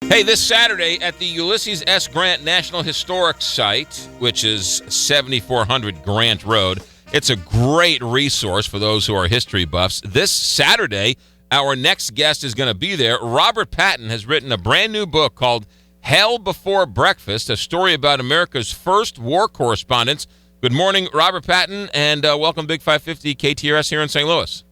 Hey, this Saturday at the Ulysses S. Grant National Historic Site, which is 7400 Grant Road, it's a great resource for those who are history buffs. This Saturday, our next guest is going to be there. Robert Patton has written a brand new book called Hell Before Breakfast, a story about America's first war correspondents. Good morning, Robert Patton, and welcome Big 550 KTRS here in St. Louis.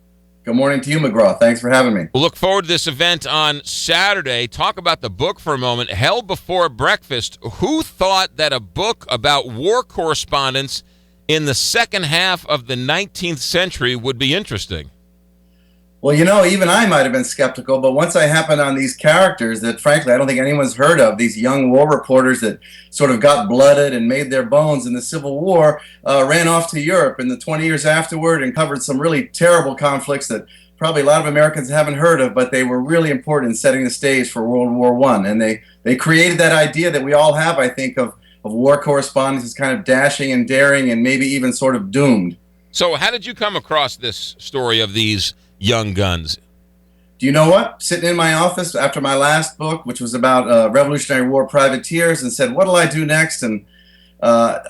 Good morning to you, McGraw. Thanks for having me. We'll look forward to this event on Saturday. Talk about the book for a moment, Hell Before Breakfast. Who thought that a book about war correspondence in the second half of the 19th century would be interesting? Well, you know, even I might have been skeptical, but once I happened on these characters that, frankly, I don't think anyone's heard of, these young war reporters that sort of got blooded and made their bones in the Civil War, ran off to Europe in the 20 years afterward and covered some really terrible conflicts that probably a lot of Americans haven't heard of, but they were really important in setting the stage for World War I. And they created that idea that we all have, I think, of war correspondence as kind of dashing and daring and maybe even sort of doomed. So how did you come across this story of these young guns? Do you know what? Sitting in my office after my last book, which was about Revolutionary War privateers, and said, what'll I do next? And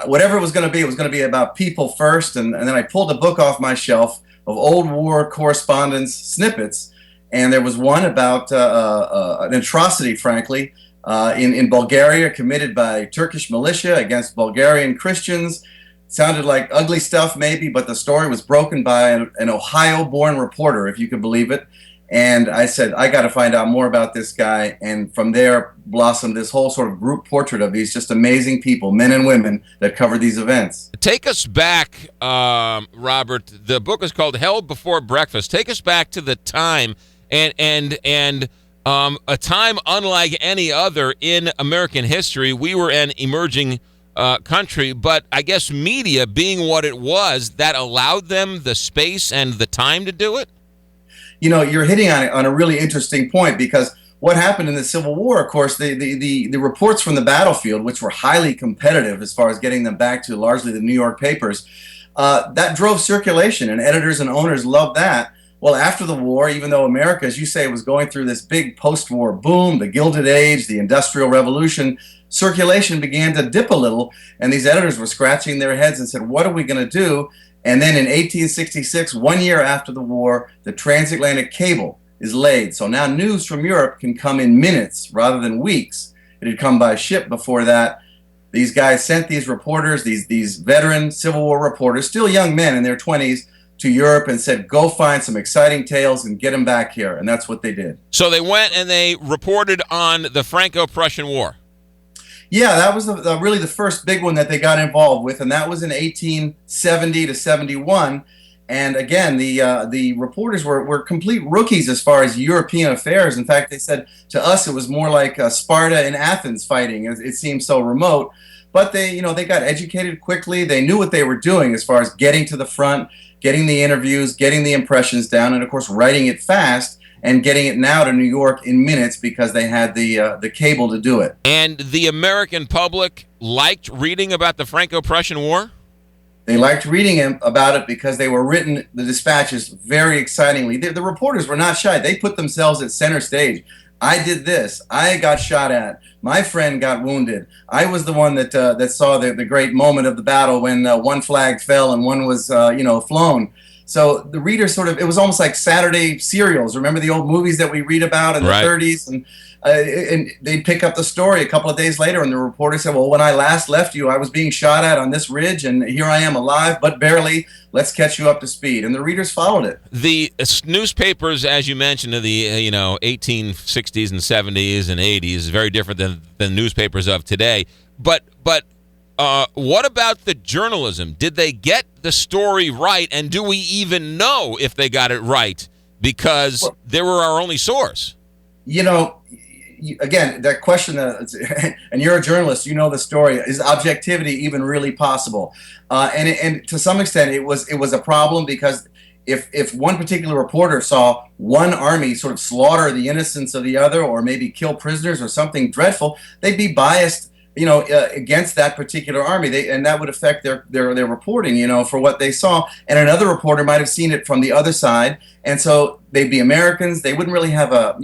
whatever it was going to be about people first. And then I pulled a book off my shelf of old war correspondence snippets. And there was one about an atrocity, frankly, in Bulgaria committed by Turkish militia against Bulgarian Christians. Sounded like ugly stuff maybe, but the story was broken by an Ohio-born reporter, if you could believe it. And I said, I got to find out more about this guy. And from there blossomed this whole sort of group portrait of these just amazing people, men and women, that covered these events. Take us back, Robert. The book is called Hell Before Breakfast. Take us back to the time and a time unlike any other in American history. We were an emerging country, but I guess media being what it was, that allowed them the space and the time to do it? You know, you're hitting on a really interesting point, because what happened in the Civil War, of course, the reports from the battlefield, which were highly competitive as far as getting them back to largely the New York papers, that drove circulation, and editors and owners loved that. Well, after the war, even though America, as you say, was going through this big post-war boom, the Gilded Age, the Industrial Revolution, circulation began to dip a little, and these editors were scratching their heads and said, what are we going to do? And then in 1866, 1 year after the war, the transatlantic cable is laid. So now news from Europe can come in minutes rather than weeks. It had come by ship before that. These guys sent these reporters, these veteran Civil War reporters, still young men in their 20s, to Europe and said, go find some exciting tales and get them back here. And that's what they did. So they went and they reported on the Franco-Prussian War. Yeah, that was really the first big one that they got involved with, and that was in 1870 to 71. And again, the reporters were complete rookies as far as European affairs. In fact, they said to us it was more like Sparta and Athens fighting. It seemed so remote. But they got educated quickly. They knew what they were doing as far as getting to the front, getting the interviews, getting the impressions down, and of course writing it fast and getting it now to New York in minutes because they had the cable to do it. And the American public liked reading about the Franco-Prussian War? They liked reading about it because they were written, the dispatches, very excitingly. The reporters were not shy. They put themselves at center stage. I did this. I got shot at. My friend got wounded. I was the one that saw the great moment of the battle when one flag fell and one was flown. So the readers it was almost like Saturday serials. Remember the old movies that we read about in the 30s? And they'd pick up the story a couple of days later, and the reporter said, well, when I last left you, I was being shot at on this ridge, and here I am alive, but barely. Let's catch you up to speed. And the readers followed it. The newspapers, as you mentioned, of the 1860s and 70s and 80s, is very different than newspapers of today. But what about the journalism? Did they get the story right, and do we even know if they got it right? Because they were our only source. Again, that question, and you're a journalist, you know the story. Is objectivity even really possible? And to some extent, it was a problem, because if one particular reporter saw one army sort of slaughter the innocents of the other, or maybe kill prisoners or something dreadful, they'd be biased against that particular army. And that would affect their reporting, for what they saw. And another reporter might have seen it from the other side, and so they'd be Americans. They wouldn't really have a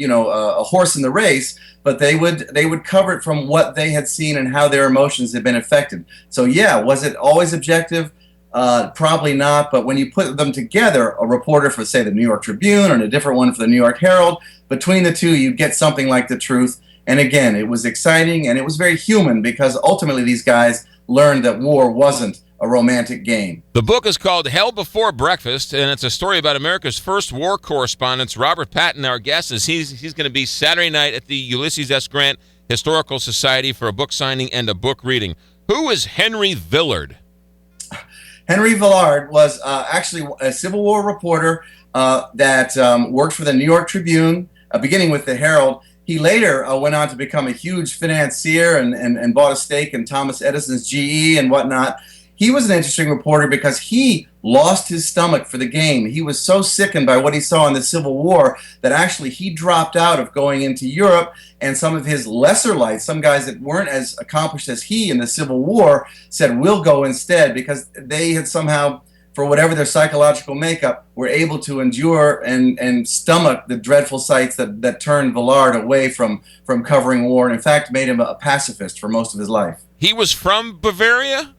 horse in the race, but they would cover it from what they had seen and how their emotions had been affected. So yeah, was it always objective? Probably not. But when you put them together, a reporter for, say, the New York Tribune and a different one for the New York Herald, between the two, you get something like the truth. And again, it was exciting and it was very human, because ultimately these guys learned that war wasn't a romantic game. The book is called Hell Before Breakfast, and it's a story about America's first war correspondents. Robert Patton, our guest, is he's going to be Saturday night at the Ulysses S. Grant Historical Society for a book signing and a book reading. Who is Henry Villard? Henry Villard was actually a Civil War reporter that worked for the New York Tribune, beginning with the Herald. He later went on to become a huge financier and bought a stake in Thomas Edison's GE and whatnot. He was an interesting reporter because he lost his stomach for the game. He was so sickened by what he saw in the Civil War that actually he dropped out of going into Europe, and some of his lesser lights, some guys that weren't as accomplished as he in the Civil War, said, "We'll go instead," because they had somehow, for whatever their psychological makeup, were able to endure and stomach the dreadful sights that turned Villard away from covering war, and in fact made him a pacifist for most of his life. He was from Bavaria?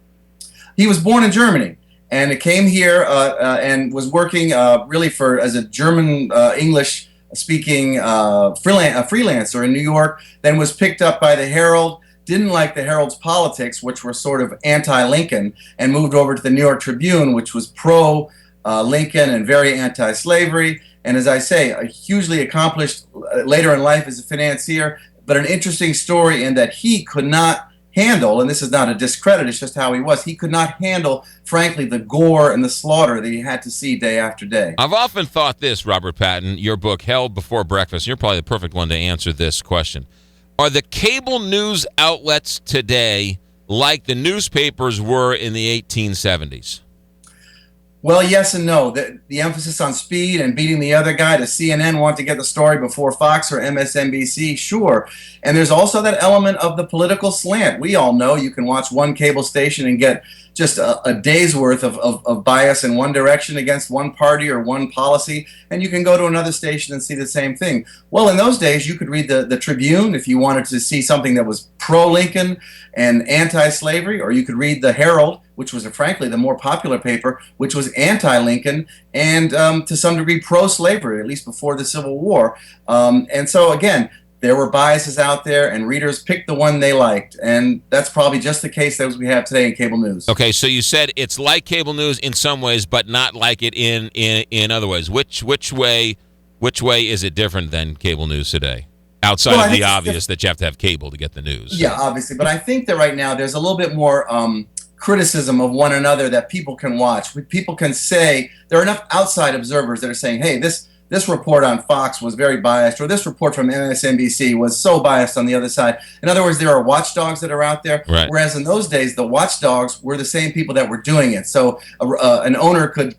He was born in Germany and came here and was working really as a German English speaking freelancer in New York, then was picked up by the Herald, didn't like the Herald's politics, which were sort of anti-Lincoln, and moved over to the New York Tribune, which was pro-Lincoln and very anti-slavery. And as I say, a hugely accomplished later in life as a financier, but an interesting story in that he could not handle, and this is not a discredit, it's just how he could not handle, frankly, the gore and the slaughter that he had to see day after day. I've often thought this, Robert Patton, your book, Hell Before Breakfast, you're probably the perfect one to answer this question. Are the cable news outlets today like the newspapers were in the 1870s? Well, yes and no. The emphasis on speed and beating the other guy, does CNN want to get the story before Fox or MSNBC? Sure. And there's also that element of the political slant. We all know you can watch one cable station and get just a day's worth of bias in one direction against one party or one policy, and you can go to another station and see the same thing. Well, in those days, you could read the Tribune if you wanted to see something that was pro-Lincoln and anti-slavery, or you could read the Herald, which was, frankly, the more popular paper, which was anti-Lincoln and to some degree pro-slavery, at least before the Civil War. And so, again, there were biases out there, and readers picked the one they liked, and that's probably just the case as we have today in cable news. Okay, so you said it's like cable news in some ways, but not like it in other ways. Which way is it different than cable news today? Outside of the obvious that you have to have cable to get the news. Yeah, obviously, but I think that right now there's a little bit more criticism of one another that people can watch. People can say, there are enough outside observers that are saying, hey, this report on Fox was very biased, or this report from MSNBC was so biased on the other side. In other words, there are watchdogs that are out there, right. Whereas in those days, the watchdogs were the same people that were doing it. So an owner could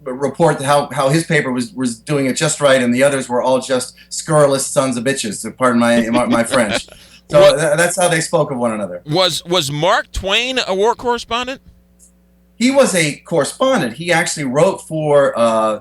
report how his paper was doing it just right, and the others were all just scurrilous sons of bitches, to pardon my French. So that's how they spoke of one another. Was Mark Twain a war correspondent? He was a correspondent. He actually wrote for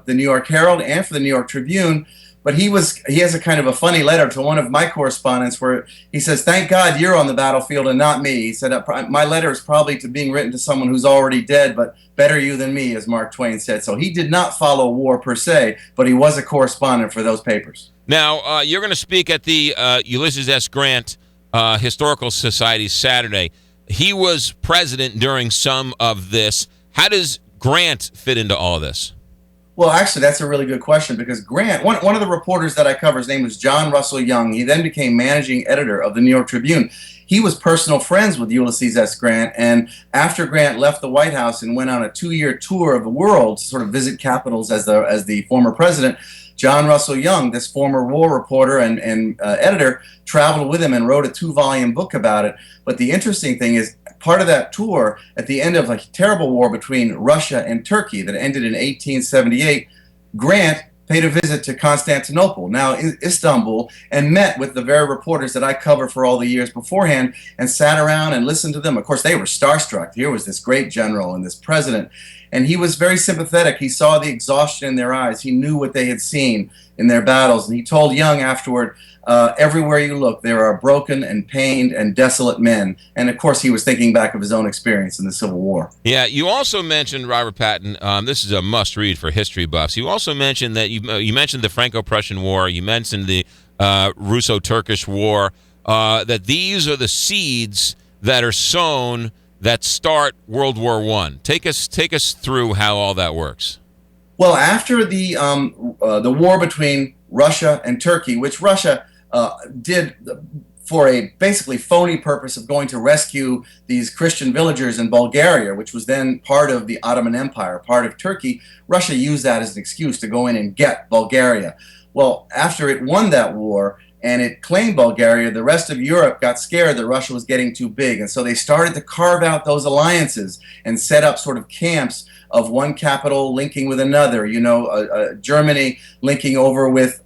the New York Herald and for the New York Tribune, but he has a kind of a funny letter to one of my correspondents where he says, "Thank God you're on the battlefield and not me." He said, "My letter is probably being written to someone who's already dead, but better you than me," as Mark Twain said. So he did not follow war per se, but he was a correspondent for those papers. Now, you're going to speak at the Ulysses S. Grant Historical Society Saturday. He was president during some of this. How does Grant fit into all of this? Well, actually, that's a really good question, because Grant, one of the reporters that I cover, his name was John Russell Young. He then became managing editor of the New York Tribune. He was personal friends with Ulysses S. Grant, and after Grant left the White House and went on a 2-year tour of the world to sort of visit capitals as the former president, John Russell Young, this former war reporter and editor, traveled with him and wrote a 2-volume book about it. But the interesting thing is, part of that tour, at the end of a terrible war between Russia and Turkey that ended in 1878, Grant paid a visit to Constantinople, now Istanbul, and met with the very reporters that I covered for all the years beforehand and sat around and listened to them. Of course, they were starstruck. Here was this great general and this president, and he was very sympathetic. He saw the exhaustion in their eyes. He knew what they had seen in their battles, and he told Young afterward, everywhere you look, there are broken and pained and desolate men. And of course, he was thinking back of his own experience in the Civil War. Yeah, you also mentioned, Robert Patton, this is a must-read for history buffs. You also mentioned that you mentioned the Franco-Prussian War, you mentioned the Russo-Turkish War, that these are the seeds that are sown that start World War I. Take us through how all that works. Well, after the war between Russia and Turkey, which Russia did for a basically phony purpose of going to rescue these Christian villagers in Bulgaria, which was then part of the Ottoman Empire, part of Turkey, Russia used that as an excuse to go in and get Bulgaria. Well, after it won that war and it claimed Bulgaria, the rest of Europe got scared that Russia was getting too big. And so they started to carve out those alliances and set up sort of camps of one capital linking with another, Germany linking over with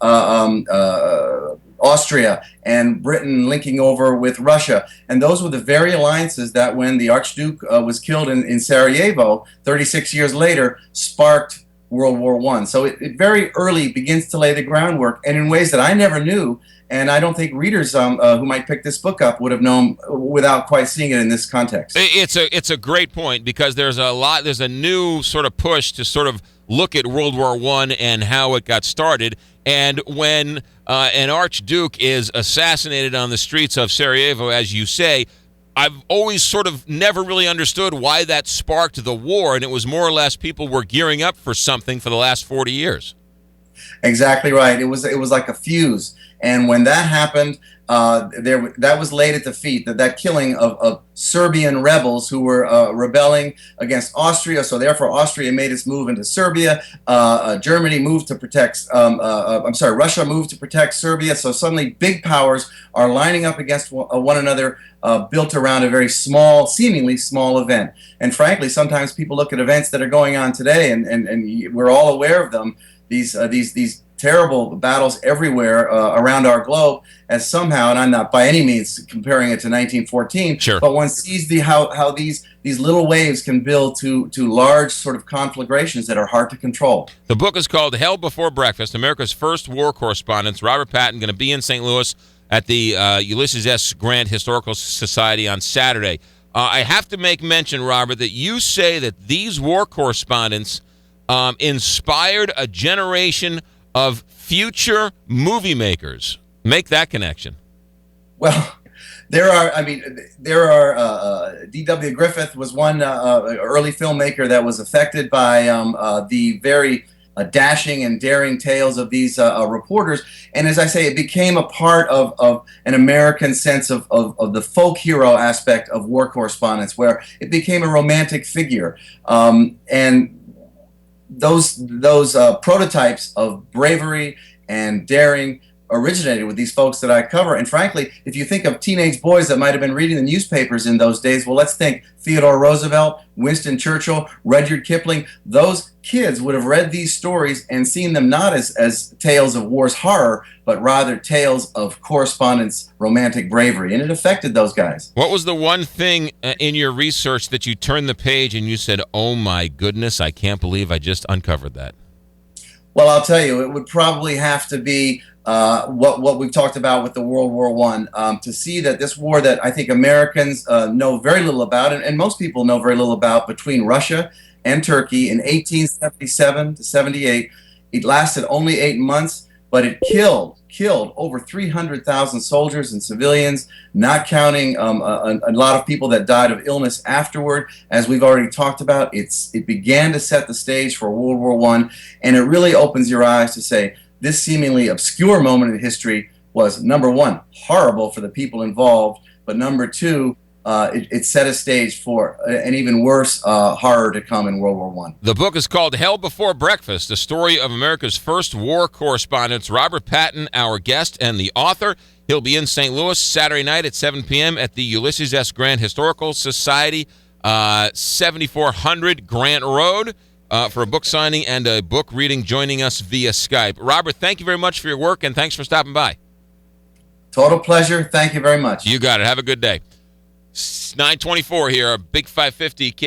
Austria, and Britain linking over with Russia. And those were the very alliances that when the Archduke was killed in Sarajevo 36 years later sparked World War I. So it very early begins to lay the groundwork, and in ways that I never knew, and I don't think readers who might pick this book up would have known without quite seeing it in this context. It's a great point, because there's a new sort of push to sort of look at World War I and how it got started. And when an Archduke is assassinated on the streets of Sarajevo, as you say, I've always sort of never really understood why that sparked the war, and it was more or less people were gearing up for something for the last 40 years. Exactly right. It was like a fuse. And when that happened, that was laid at the feet, that killing of Serbian rebels who were rebelling against Austria. So therefore, Austria made its move into Serbia. Germany moved to protect. Russia moved to protect Serbia. So suddenly, big powers are lining up against one another, built around a very small, seemingly small event. And frankly, sometimes people look at events that are going on today, and we're all aware of them. These terrible battles everywhere around our globe, as somehow, and I'm not by any means comparing it to 1914, sure, but one sees how these little waves can build to large sort of conflagrations that are hard to control. The book is called Hell Before Breakfast, America's First War Correspondents. Robert Patton going to be in St. Louis at the Ulysses S. Grant Historical Society on Saturday. I have to make mention, Robert, that you say that these war correspondents inspired a generation of future movie makers. Make that connection. Well, there are D.W. Griffith was one early filmmaker that was affected by the very dashing and daring tales of these reporters. And as I say, it became a part of an American sense of the folk hero aspect of war correspondence, where it became a romantic figure. And those prototypes of bravery and daring originated with these folks that I cover. And frankly, if you think of teenage boys that might have been reading the newspapers in those days, well, let's think Theodore Roosevelt, Winston Churchill, Rudyard Kipling. Those kids would have read these stories and seen them not as tales of war's horror, but rather tales of correspondence, romantic bravery. And it affected those guys. What was the one thing in your research that you turned the page and you said, oh my goodness, I can't believe I just uncovered that? Well, I'll tell you, it would probably have to be what we've talked about with the World War I, to see that this war that I think Americans know very little about, and most people know very little about, between Russia and Turkey in 1877 to 78. It lasted only 8 months, but it killed over 300,000 soldiers and civilians, not counting a lot of people that died of illness afterward. As we've already talked about, it began to set the stage for World War I, and it really opens your eyes to say, this seemingly obscure moment in history was, number one, horrible for the people involved, but number two, it set a stage for an even worse horror to come in World War I. The book is called Hell Before Breakfast, the story of America's first war correspondents. Robert Patton, our guest and the author. He'll be in St. Louis Saturday night at 7 p.m. at the Ulysses S. Grant Historical Society, 7400 Grant Road. for a book signing and a book reading, joining us via Skype. Robert, thank you very much for your work, and thanks for stopping by. Total pleasure. Thank you very much. You got it. Have a good day. 9:24 here, Big 550.